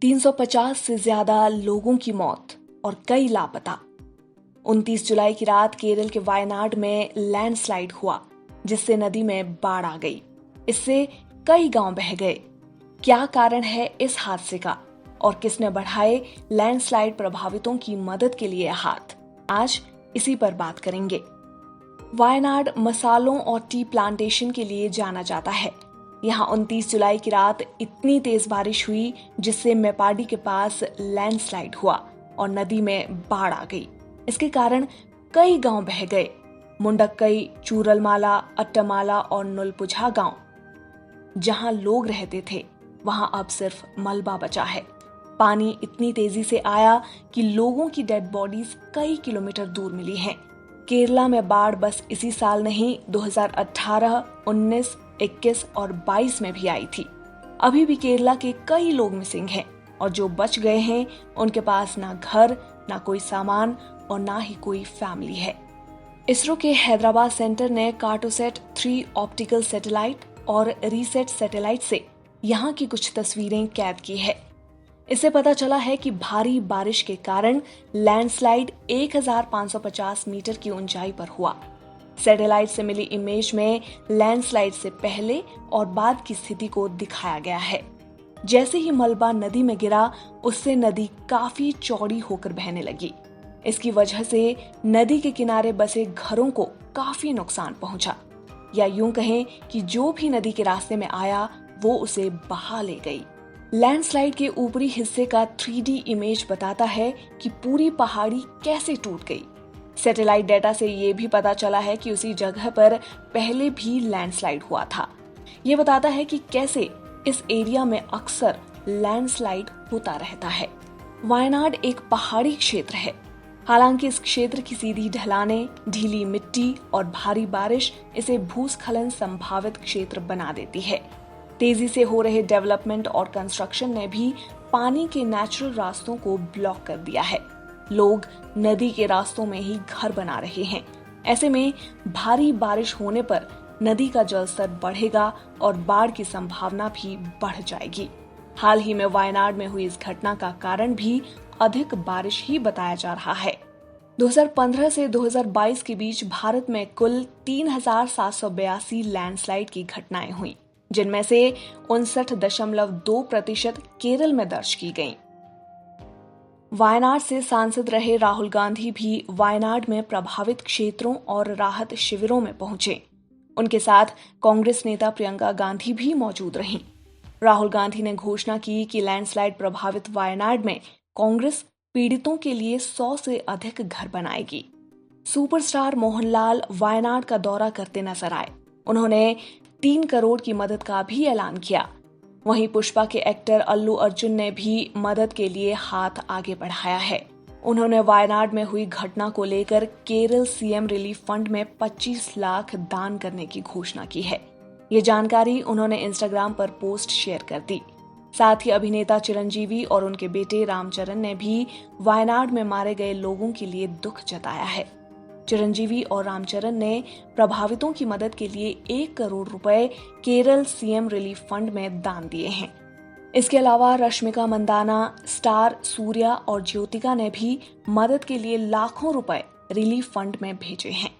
350 से ज्यादा लोगों की मौत और कई लापता। 29 जुलाई की रात केरल के वायनाड में लैंडस्लाइड हुआ, जिससे नदी में बाढ़ आ गई। इससे कई गांव बह गए। क्या कारण है इस हादसे का और किसने बढ़ाए लैंडस्लाइड प्रभावितों की मदद के लिए हाथ, आज इसी पर बात करेंगे। वायनाड मसालों और टी प्लांटेशन के लिए जाना जाता है। यहाँ 29 जुलाई की रात इतनी तेज बारिश हुई जिससे मेपाडी के पास लैंडस्लाइड हुआ और नदी में बाढ़ आ गई। इसके कारण कई गांव बह गए। मुंडक्कई, चूरलमाला, अट्टमाला और नुलपुझा गांव जहां लोग रहते थे, वहां अब सिर्फ मलबा बचा है। पानी इतनी तेजी से आया कि लोगों की डेड बॉडीज कई किलोमीटर दूर मिली हैं। केरला में बाढ़ बस इसी साल नहीं, 2018, 19, 21 और 22 में भी आई थी। अभी भी केरला के कई लोग मिसिंग हैं और जो बच गए हैं उनके पास ना घर, ना कोई सामान और ना ही कोई फैमिली है। इसरो के हैदराबाद सेंटर ने कार्टोसैट 3 ऑप्टिकल सैटेलाइट और रीसेट सैटेलाइट से यहाँ की कुछ तस्वीरें कैद की है। इससे पता चला है कि भारी बारिश के कारण लैंडस्लाइड 1550 मीटर की ऊंचाई पर हुआ। सैटेलाइट से मिली इमेज में लैंडस्लाइड से पहले और बाद की स्थिति को दिखाया गया है। जैसे ही मलबा नदी में गिरा, उससे नदी काफी चौड़ी होकर बहने लगी। इसकी वजह से नदी के किनारे बसे घरों को काफी नुकसान पहुंचा, या यूं कहें कि जो भी नदी के रास्ते में आया वो उसे बहा ले गई। लैंडस्लाइड के ऊपरी हिस्से का 3D इमेज बताता है कि पूरी पहाड़ी कैसे टूट गई। सैटेलाइट डेटा से ये भी पता चला है कि उसी जगह पर पहले भी लैंडस्लाइड हुआ था। ये बताता है कि कैसे इस एरिया में अक्सर लैंडस्लाइड होता रहता है। वायनाड एक पहाड़ी क्षेत्र है। हालांकि इस क्षेत्र की सीधी ढलानें, ढीली मिट्टी और भारी बारिश इसे भूस्खलन संभावित क्षेत्र बना देती है। तेजी से हो रहे डेवलपमेंट और कंस्ट्रक्शन ने भी पानी के नेचुरल रास्तों को ब्लॉक कर दिया है। लोग नदी के रास्तों में ही घर बना रहे हैं। ऐसे में भारी बारिश होने पर नदी का जलस्तर बढ़ेगा और बाढ़ की संभावना भी बढ़ जाएगी। हाल ही में वायनाड में हुई इस घटना का कारण भी अधिक बारिश ही बताया जा रहा है। 2015 से 2022 के बीच भारत में कुल 3782 लैंडस्लाइड की घटनाएं हुई, जिनमें से 59.2% केरल में दर्ज की गईं। वायनाड से सांसद रहे राहुल गांधी भी वायनाड में प्रभावित क्षेत्रों और राहत शिविरों में पहुंचे। उनके साथ कांग्रेस नेता प्रियंका गांधी भी मौजूद रहीं। राहुल गांधी ने घोषणा की कि लैंडस्लाइड प्रभावित वायनाड में कांग्रेस पीड़ितों के लिए 100 से अधिक घर बनाएगी। सुपरस्टार मोहनलाल वायनाड का दौरा करते नजर आए। उन्होंने 3 करोड़ की मदद का भी ऐलान किया। वहीं पुष्पा के एक्टर अल्लू अर्जुन ने भी मदद के लिए हाथ आगे बढ़ाया है। उन्होंने वायनाड में हुई घटना को लेकर केरल सीएम रिलीफ फंड में 25 लाख दान करने की घोषणा की है। ये जानकारी उन्होंने इंस्टाग्राम पर पोस्ट शेयर कर दी। साथ ही अभिनेता चिरंजीवी और उनके बेटे रामचरण ने भी वायनाड में मारे गए लोगों के लिए दुख जताया है। चिरंजीवी और रामचरण ने प्रभावितों की मदद के लिए 1 करोड़ रुपए केरल सीएम रिलीफ फंड में दान दिए हैं। इसके अलावा रश्मिका मंदाना, स्टार सूर्या और ज्योतिका ने भी मदद के लिए लाखों रुपए रिलीफ फंड में भेजे हैं।